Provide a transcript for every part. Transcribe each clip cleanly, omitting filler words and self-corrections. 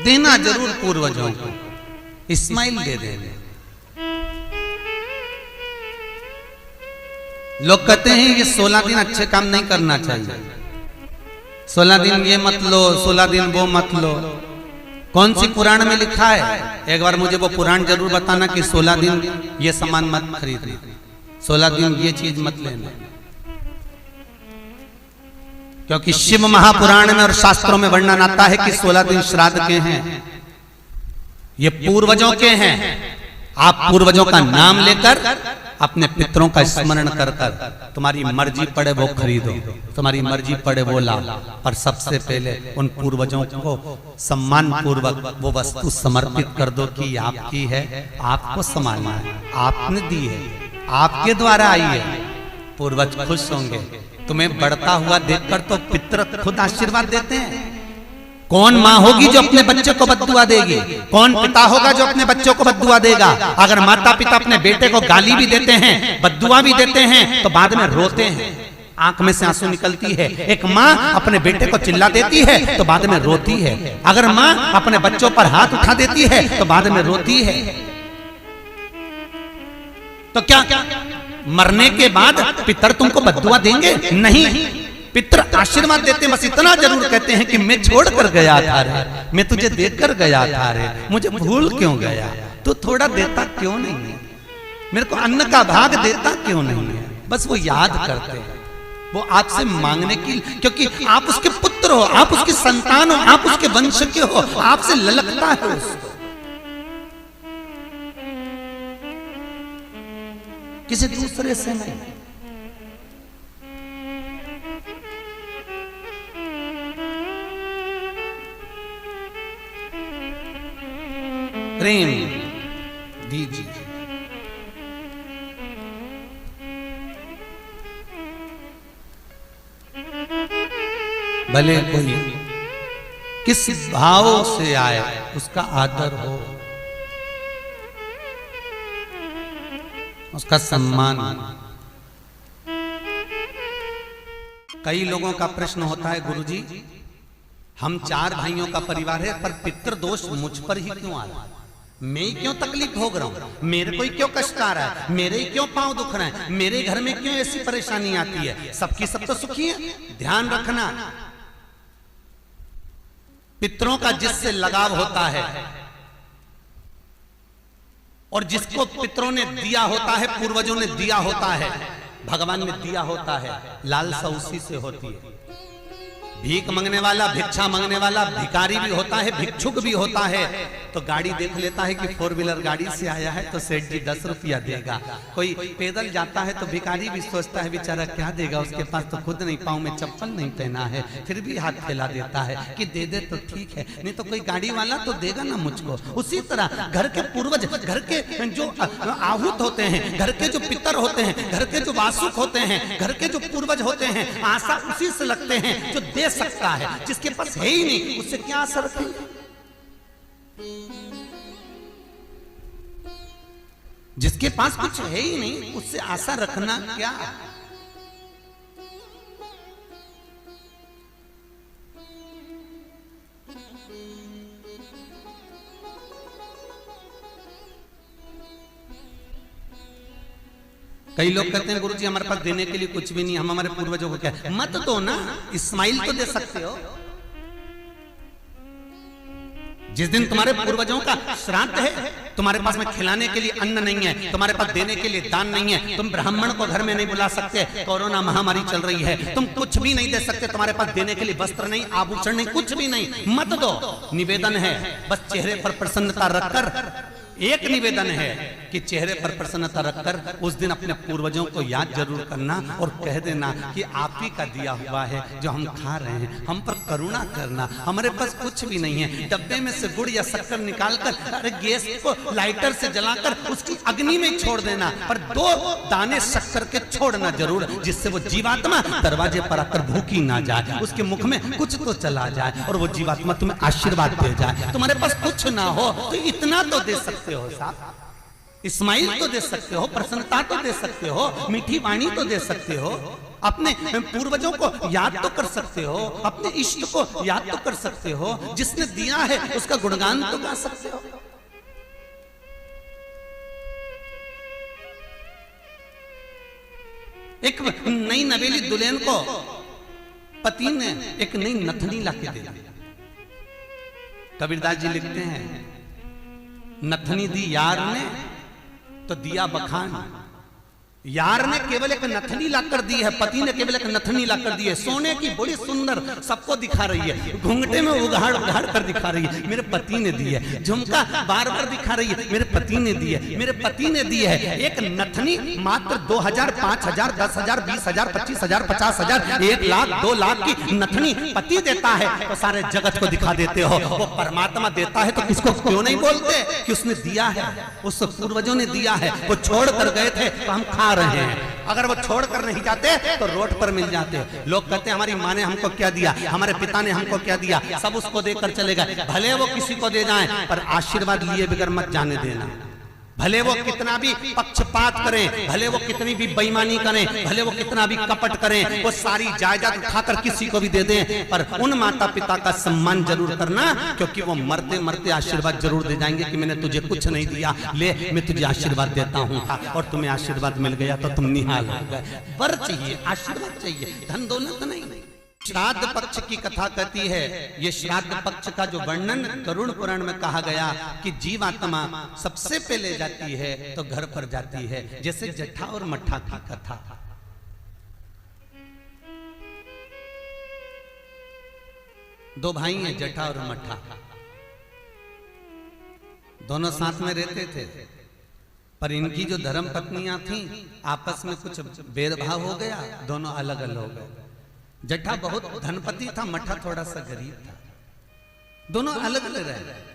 देना जरूर पूर्वजों को, इस्माइल दे देना। लोग कहते हैं ये 16 दिन अच्छे काम नहीं करना चाहिए, 16 दिन ये मत लो, 16 दिन वो मत लो। कौन सी पुराण में लिखा है? एक बार मुझे वो पुराण जरूर बताना कि 16 दिन ये सामान मत खरीदना, 16 दिन ये चीज मत लेना। क्योंकि शिव महापुराण में और शास्त्रों में वर्णन आता है कि 16 दिन श्राद्ध के हैं, ये पूर्वजों के हैं। आप पूर्वजों का नाम लेकर अपने पितरों का स्मरण कर कर तुम्हारी मर्जी पड़े वो खरीदो, तुम्हारी मर्जी पड़े वो लाओ, पर सबसे पहले उन पूर्वजों को सम्मान पूर्वक वो वस्तु समर्पित कर दो कि ये आपकी है, आपको संभालना है, आपने दी है, आपके द्वारा आई है। पूर्वज खुश होंगे। तुम्हें बढ़ता हुआ देखकर तो पितर खुद आशीर्वाद देते हैं। कौन माँ होगी जो अपने बच्चे को बद्दुआ देगी? कौन पिता होगा जो अपने बच्चों को बद्दुआ देगा? अगर माता पिता अपने बेटे को गाली भी देते हैं, बद्दुआ भी देते हैं, तो बाद में रोते हैं, आंख में से आंसू निकलती है। एक माँ अपने बेटे को चिल्ला देती है तो बाद में रोती है। अगर माँ अपने बच्चों पर हाथ उठा देती है तो बाद में रोती है। तो क्या मरने के बाद पितर तुमको बद्दुआ देंगे? नहीं, पितर आशीर्वाद देते, बस इतना जरूर कहते हैं कि मैं छोड़ कर गया था रे, मैं तुझे देकर गया था रे, मुझे भूल क्यों गया? तू थोड़ा देता क्यों नहीं है? मेरे को अन्न का भाग देता क्यों नहीं है? बस वो याद करते हैं, वो आपसे मांगने की, क्योंकि आप उसके पुत्र हो, आप उसकी संतान हो, आप उसके वंश के हो, आपसे ललकता है उसको, किसी दूसरे से नहीं। प्रेम दीजिए। भले कोई किस भाव से आए उसका आदर हो, उसका सम्मान। कई लोगों का प्रश्न होता है, गुरुजी हम 4 भाइयों का परिवार है, पर पितृ दोष मुझ पर ही क्यों आ रहा है? मैं ही क्यों तकलीफ भोग रहा हूं? मेरे को ही क्यों कष्ट आ रहा है? मेरे ही क्यों पांव दुख रहे हैं? मेरे घर में क्यों ऐसी परेशानी आती है? सबकी सब तो सुखी है। ध्यान रखना, पितरों का जिससे लगाव होता है और जिसको पितरों ने दिया होता है, पूर्वजों ने दिया होता है, भगवान ने दिया होता है, लालसा उसी से होती है। भीख मांगने वाला, भिक्षा मांगने वाला भिखारी भी होता है, भिक्षुक भी होता है। तो गाड़ी देख लेता है कि 4 व्हीलर गाड़ी से आया है तो सेठ जी 10 रुपया देगा। कोई पैदल जाता है तो भिखारी भी सोचता है बेचारा क्या देगा, उसके पास तो खुद नहीं, पाँव में चप्पल नहीं पहना है, फिर भी हाथ फैला देता है कि दे दे तो ठीक है, नहीं तो कोई गाड़ी वाला तो देगा ना मुझको। उसी तरह घर के पूर्वज, घर के जो आहूत होते हैं, घर के जो पितर होते हैं, घर के जो वासुक होते हैं, घर के जो पूर्वज होते हैं, आशा उसी से लगते हैं जो दे सकता है। जिसके पास है ही नहीं उससे क्या आशा रखेंगे? जिसके पास कुछ है ही नहीं उससे आशा रखना क्या? कई लोग कहते हैं गुरुजी हमारे पास देने के लिए कुछ भी नहीं, हम हमारे पूर्वजों को क्या? मत दो ना, इस्माइल तो दे सकते हो। जिस दिन तुम्हारे पूर्वजों का श्राद्ध है, तुम्हारे पास में खिलाने के लिए अन्न नहीं है, तुम्हारे पास देने के लिए दान नहीं है, तुम ब्राह्मण को घर में नहीं बुला सकते, कोरोना महामारी चल रही है, तुम कुछ भी नहीं दे सकते, तुम्हारे पास देने के लिए वस्त्र नहीं, आभूषण नहीं, कुछ भी नहीं, मत दो। निवेदन है बस चेहरे पर प्रसन्नता रखकर, एक निवेदन है कि चेहरे पर प्रसन्नता रखकर उस दिन अपने पूर्वजों को याद जरूर करना और कह देना कि आप ही का दिया हुआ है जो हम खा रहे हैं, हम पर करुणा करना, हमारे पास कुछ भी नहीं है। डब्बे में से गुड़ या शक्कर निकालकर अरे गैस को लाइटर से जलाकर उसकी अग्नि में छोड़ देना, पर 2 दाने शक्कर के छोड़ना जरूर, जिससे वो जीवात्मा दरवाजे पर आकर भूखी ना जाए, उसके मुख में कुछ तो चला जाए और वो जीवात्मा तुम्हें आशीर्वाद दे जाए। तुम्हारे पास कुछ ना हो तो इतना तो दे सकते हो साहब, स्माइल तो दे सकते हो, प्रसन्नता तो दे सकते हो, मीठी वाणी तो दे सकते हो, अपने पूर्वजों को याद तो कर सकते हो, अपने इष्ट को याद तो कर सकते हो, जिसने दिया है उसका गुणगान तो गा सकते हो। एक नई नवेली दुल्हन को पति ने एक नई नथनी लाके दे दी। कबीरदास जी लिखते हैं, नथनी दी यार ने तो दिया बखान। यार ने केवल एक नथनी लाकर दी है, पति ने केवल एक नथनी लाकर दी है, सोने की बड़ी सुंदर, सबको दिखा रही है, घूंघटे में उघाड़ उघाड़ कर दिखा रही है, मेरे पति ने दी है। झुमका बार बार दिखा रही है, मेरे पति ने दी है, मेरे पति ने दी है। एक नथनी मात्र 2000, 5000, 10,000, 20,000, 25,000, 50,000, 1 लाख, 2 लाख की नथनी पति देता है तो सारे जगत को दिखा देते हो। वो परमात्मा देता है तो किसको क्यों नहीं बोलते कि उसने दिया है, उस पूर्वजों ने दिया है। वो छोड़ कर गए थे तो हम खा रहे हैं, अगर वो छोड़कर नहीं जाते तो रोड पर मिल जाते। लोग कहते हैं हमारी माँ ने हमको क्या दिया, हमारे पिता ने हमको क्या दिया, सब उसको देकर चले गए। भले वो किसी को दे जाएं पर आशीर्वाद लिए बगैर मत जाने देना। भले वो कितना भी पक्षपात करें, भले वो कितनी भी बेईमानी करें, भले वो कितना भी कपट करें, वो सारी जायदाद उठाकर किसी को भी दे दें, पर उन माता पिता का सम्मान जरूर करना, क्योंकि वो मरते मरते आशीर्वाद जरूर दे जाएंगे कि मैंने तुझे कुछ नहीं दिया, ले मैं तुझे आशीर्वाद देता हूँ, और तुम्हें आशीर्वाद मिल गया तो तुम निहाल हो गए। वर चाहिए, आशीर्वाद चाहिए, धन दौलत नहीं। श्राद्ध पक्ष की कथा कहती है, ये श्राद्ध पक्ष का जो वर्णन गरुड़ पुराण में कहा गया कि जीवात्मा सबसे पहले जाती है तो घर पर जाती है, जैसे जट्ठा और मट्ठा की कथा। दो भाई हैं, जट्ठा और मट्ठा, दोनों साथ में रहते थे, पर इनकी जो धर्म पत्नियां थीं आपस में कुछ भेदभाव हो गया, दोनों अलग अलग हो गए। जट्ठा बहुत धनपति था, मट्ठा थोड़ा सा गरीब था, दोनों अलग अलग रहे।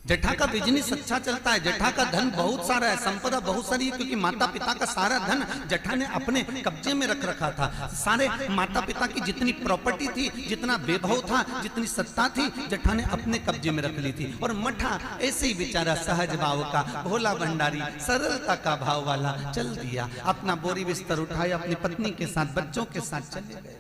जट्ठा का बिजनेस अच्छा चलता है, जट्ठा का धन बहुत सारा है, संपदा बहुत सारी है, क्योंकि माता पिता का सारा धन जट्ठा ने अपने कब्जे में रख रखा था। सारे माता पिता की जितनी प्रॉपर्टी थी, जितना वैभव था, जितनी सत्ता थी, जट्ठा ने अपने कब्जे में रख ली थी। और मट्ठा ऐसे ही बेचारा सहज भाव का, भोला भंडारी, सरलता का भाव वाला चल दिया, अपना बोरी बिस्तर उठाया, अपनी पत्नी के साथ, बच्चों के साथ चले गए।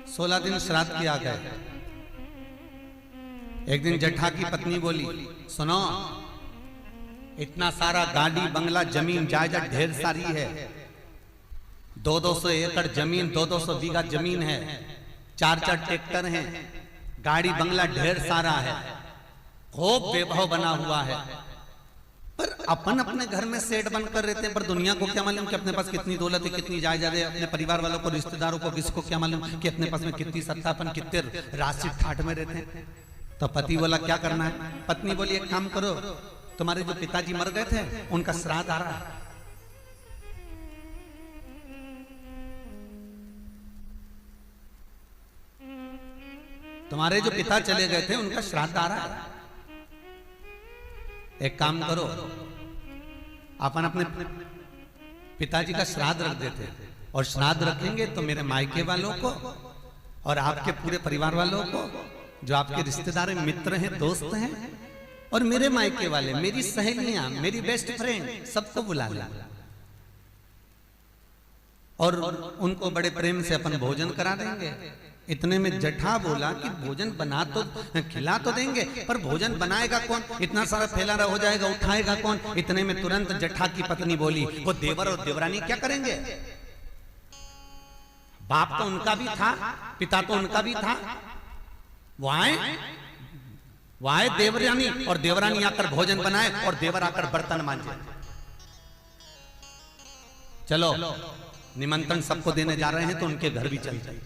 सोलह दिन श्राद्ध किया गया। एक दिन जट्ठा की पत्नी बोली, सुनो, इतना सारा गाड़ी बंगला जमीन जायदाद ढेर सारी है, 200 एकड़ जमीन, 200 बीघा जमीन है, 4 ट्रैक्टर हैं, गाड़ी बंगला ढेर सारा है, खूब वैभव बना हुआ है, पर अपन अपने घर में सेठ बनकर रहते हैं, पर दुनिया को क्या मालूम कि अपने पास कितनी दौलत है, कितनी जायदाद है, अपने परिवार वालों को, रिश्तेदारों को, किसको क्या मालूम कि अपने पास में कितनी सत्ता, अपन कितने राशि ठाठ में रहते हैं। तो पति बोला क्या करना है, पत्नी बोली एक काम करो, तुम्हारे जो पिताजी मर गए थे उनका श्राद्ध आ रहा है, तुम्हारे जो पिता चले गए थे उनका श्राद्ध आ रहा है, एक काम करो, अपन अपने पिताजी का श्राद्ध रख देते, और श्राद्ध रखेंगे तो मेरे मायके वालों को और आपके पूरे परिवार वालों को, जो आपके रिश्तेदार मित्र हैं, दोस्त हैं, और मेरे मायके वाले, मेरी सहेलियां, मेरी बेस्ट फ्रेंड, सबको बुला लें, और उनको बड़े प्रेम से अपन भोजन करा देंगे। इतने में जट्ठा बोला कि भोजन बना तो खिला तो देंगे, पर भोजन बनाएगा कौन, इतना सारा फैलाना हो जाएगा, उठाएगा कौन। इतने में तुरंत जट्ठा की पत्नी बोली, वो देवर और देवरानी क्या करेंगे, बाप तो उनका भी था, पिता तो उनका भी था, वो आए देवरानी, और देवरानी आकर भोजन बनाए और देवर आकर बर्तन मांजे। चलो निमंत्रण सबको देने जा रहे हैं तो उनके घर भी चल जाए।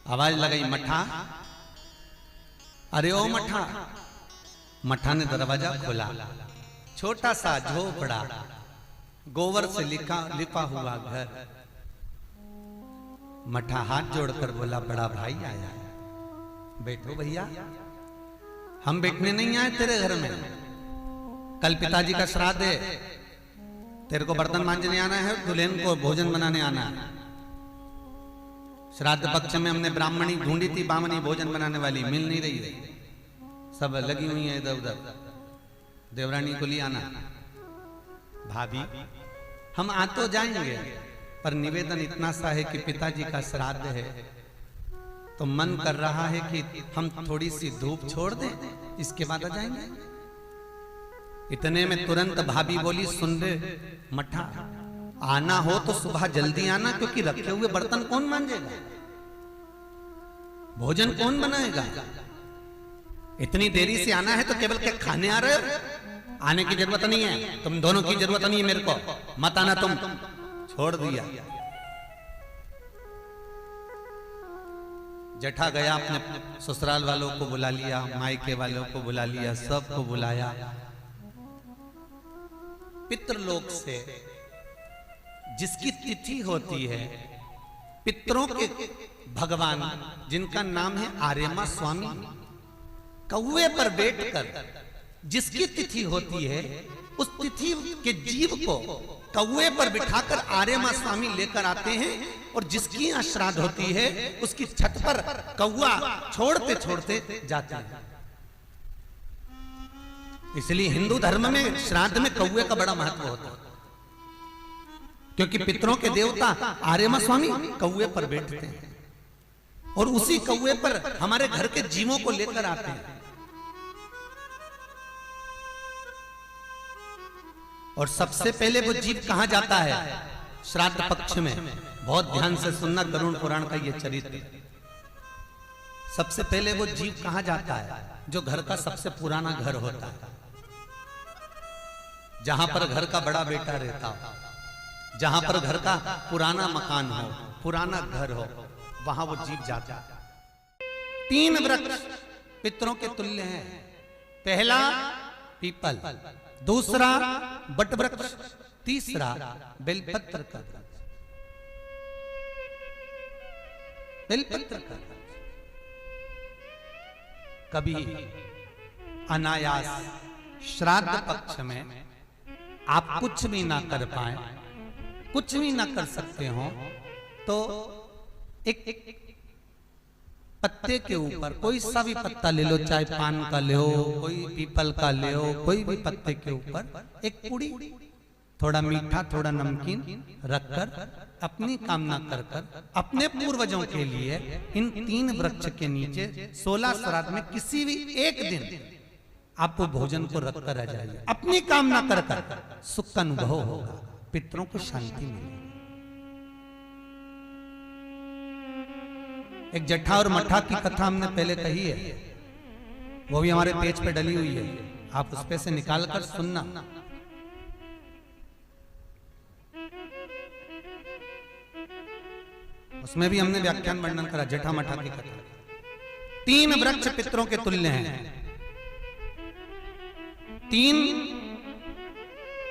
आवाज लगाई, मट्ठा, अरे ओ मट्ठा। मट्ठा ने दरवाजा खोला, छोटा सा झोपड़ा, गोबर से लिपा हुआ घर। मट्ठा हाथ जोड़कर बोला, बड़ा भाई आया है, बैठो भैया, हम बैठने नहीं आए तेरे घर में, कल पिताजी का श्राद्ध है, तेरे को बर्तन मांजने आना है, दुल्हन को भोजन बनाने आना है। श्राद्ध पक्ष में हमने ब्राह्मणी ढूंढी थी, बामनी भोजन बनाने वाली मिल नहीं रही है, सब लगी हुई है इधर उधर। देवरानी को ले आना। भाभी हम आ तो जाएंगे, पर निवेदन इतना सा है कि पिताजी का श्राद्ध है, तो मन कर रहा है कि हम थोड़ी सी धूप छोड़ दें, इसके बाद आ जाएंगे। इतने में तुरंत भाभी बोली, सुन रे मठा, आना हो तो सुबह जल्दी आना, क्योंकि रखे हुए बर्तन कौन मांजेगा, भोजन कौन बनाएगा। इतनी देरी से आना है तो केवल क्या खाने आ रहे हो? आने की जरूरत नहीं है, तुम दोनों की जरूरत नहीं है मेरे को, मत आना तुम। छोड़ दिया। जेठा गया, अपने ससुराल वालों को बुला लिया, मायके वालों को बुला लिया, सबको बुलाया। पितृलोक से जिसकी तिथि होती है, पितरों के भगवान जिनका नाम है आर्यमा स्वामी, कौवे पर बैठकर जिसकी तिथि होती है, उस तिथि के जीव को कौवे पर बिठाकर आर्यमा स्वामी लेकर आते हैं, और जिसकी यहाँ श्राद्ध होती है उसकी छत पर कौवा छोड़ते छोड़ते जाते हैं। इसलिए हिंदू धर्म में श्राद्ध में कौवे का बड़ा महत्व होता है, क्योंकि पितरों के देवता आर्यमा स्वामी कौवे पर बैठते हैं, और उसी कौवे पर हमारे घर के जीवों को लेकर आते हैं। और सबसे पहले वो जीव कहां जाता है श्राद्ध पक्ष में? बहुत ध्यान से सुनना गरुड़ पुराण का ये चरित्र। सबसे पहले वो जीव कहां जाता है? जो घर का सबसे पुराना घर होता है, जहां पर घर का बड़ा बेटा रहता हो, जहां पर घर का पुराना मकान हो, पुराना घर हो, वहां वो जीव जाता है। 3 वृक्ष पितरों के तुल्य हैं। पहला पीपल, दूसरा बटवृक्ष, तीसरा बेलपत्र का वृक्ष। बेलपत्र का वृक्ष कभी अनायास श्राद्ध पक्ष में आप कुछ भी ना कर पाए, कुछ भी ना कर सकते हो, तो एक पत्ते के ऊपर कोई सा भी पत्ता ले लो, चाहे पान का ले हो, कोई पीपल का ले हो, कोई भी पत्ते के ऊपर एक पुड़ी, थोड़ा मीठा थोड़ा नमकीन रखकर अपनी कामना कर कर अपने पूर्वजों के लिए इन 3 वृक्ष के नीचे 16 श्राद्ध में किसी भी एक दिन आप वो भोजन को रखकर आ जाइए। अपनी कामना कर कर सुख का अनुभव होगा, पितरों को शांति मिलेगी। एक जट्ठा और मट्ठा की कथा हमने पहले कही है, वो भी हमारे पेज पे डली हुई है, आप उस पे से निकाल कर सुनना। उसमें भी हमने व्याख्यान वर्णन करा जट्ठा मट्ठा की कथा। 3 वृक्ष पितरों के तुल्य हैं, 3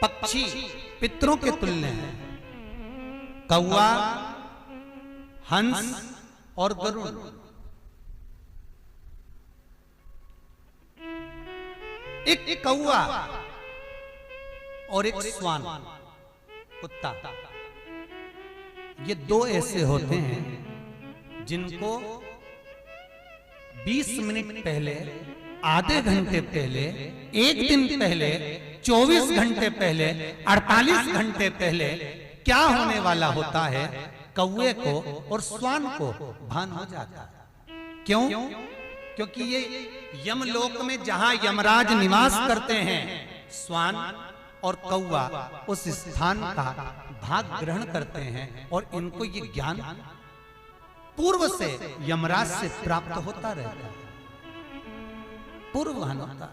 पक्षी पितरों के तुल्य हैं, कौवा, हंस और गरुड़। एक कौवा और एक स्वान, कुत्ता, ये 2 ऐसे होते हैं जिनको 20 मिनट पहले, आधे घंटे पहले, 1 दिन पहले, 24 घंटे पहले, 48 घंटे पहले क्या होने वाला होता है, कौवे को और स्वान को भान हो जाता है। क्यों? क्योंकि ये यमलोक में जहां यमराज निवास करते हैं, स्वान और कौवा उस स्थान का भाग ग्रहण करते हैं, और इनको ये ज्ञान पूर्व से यमराज से प्राप्त होता रहता है, पूर्ववान होता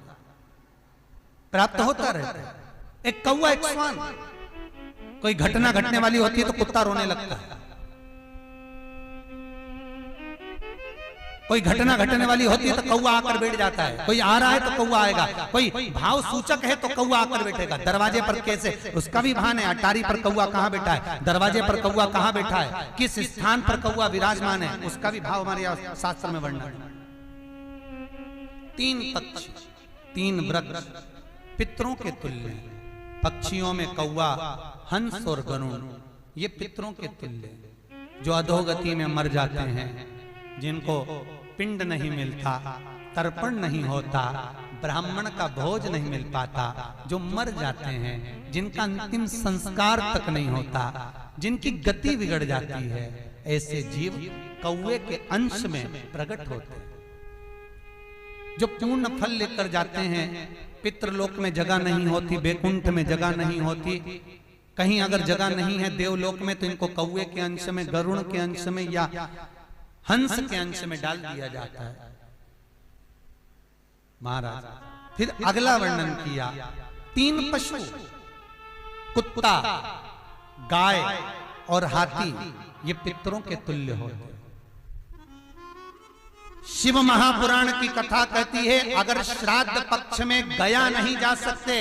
प्राप्त होता रहता है। एक कौवा एक स्वान, कोई घटना घटने वाली होती है तो कुत्ता रोने लगता है, कोई घटना घटने वाली होती है तो कौवा आकर बैठ जाता है, कोई आ रहा है तो कौवा आएगा, कोई भाव सूचक है तो कौवा आकर बैठेगा। दरवाजे पर कैसे, उसका भी भान है, अटारी पर कौवा कहां बैठा है, दरवाजे पर कौवा कहां बैठा है, किस स्थान पर कौवा विराजमान है, उसका भी भाव हमारे शास्त्र में वर्णन है। 3 पक्षी, 3 वृक्ष पितरों के तुल्य हैं। पक्षियों में कौवा हंस और गरुण ये पितरों के तुल्य जो अधोगति में मर जाते हैं, जिनको पिंड नहीं मिलता, तर्पण नहीं होता, ब्राह्मण का भोज नहीं मिल पाता, जो मर जाते हैं, जिनका अंतिम संस्कार तक नहीं होता, जिनकी गति बिगड़ जाती है, ऐसे जीव कौवे के अंश में प्रकट होते हैं, जो पूर्ण फल लेकर जाते हैं। पितृलोक में जगह नहीं होती, बैकुंठ में जगह नहीं होती, कहीं अगर जगह नहीं है देवलोक में तो इनको कौवे के अंश में, गरुड़ के अंश में या हंस के अंश में डाल दिया जाता है। महाराज फिर अगला वर्णन किया, 3 पशु कुत्ता, गाय और हाथी ये पितरों के तुल्य होते। शिव महापुराण की कथा कहती है अगर श्राद्ध पक्ष में गया नहीं जा सकते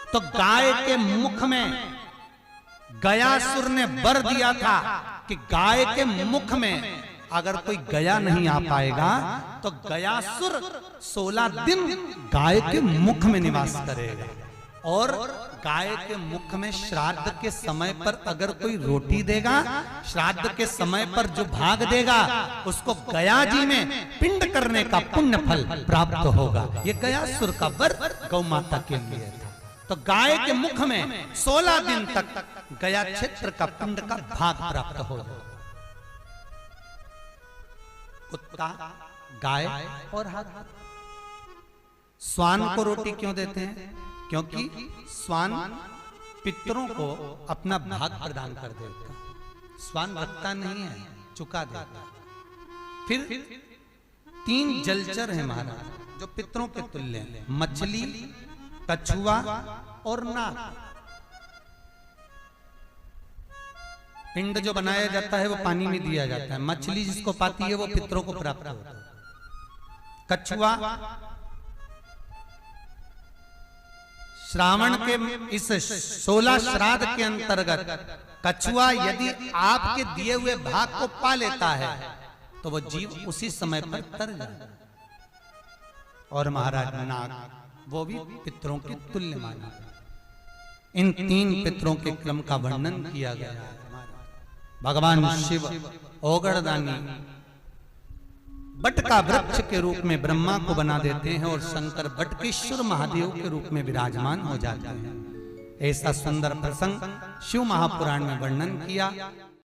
तो गाय के मुख में गयासुर ने वर दिया था कि गाय के मुख में अगर कोई गया नहीं आ पाएगा तो गयासुर 16 दिन गाय के मुख में निवास करेगा। और गाय के मुख में श्राद्ध के समय पर अगर कोई रोटी देगा, श्राद्ध के समय पर जो भाग देगा उसको गया जी में पिंड करने का पुण्य फल प्राप्त होगा। ये गयासुर का वर गौ माता के लिए था। तो गाय के मुख में 16 दिन तक गया क्षेत्र का पिंड का भाग प्राप्त होगा। कुत्ता, गाय और हाथी। स्वान को रोटी क्यों देते हैं? क्योंकि स्वान पितरों को अपना भाग प्रदान कर देता। स्वान रखता नहीं है, चुका देता। फिर 3 जलचर है महाराज जो पितरों के तुल्य हैं, मछली, कछुआ और नाग। पिंड जो बनाया जाता है वो पानी में दिया जाता है। मछली जिसको पाती है वो पितरों को प्राप्त होता है। कछुआ श्रावण के इस 16 श्राद्ध के अंतर्गत कछुआ यदि आपके दिए हुए भाग को पा लेता है तो वो जीव उसी समय पर तर जाए। और महाराज नाग वो भी पितरों के तुल्य माना। इन 3 पितरों के क्रम का वर्णन किया गया है। भगवान शिव ओगड़दानी बट का वृक्ष के रूप में ब्रह्मा को बना देते हैं और शंकर बटकेश्वर महादेव के रूप में विराजमान हो जाते हैं। ऐसा सुंदर प्रसंग शिव महापुराण में वर्णन किया।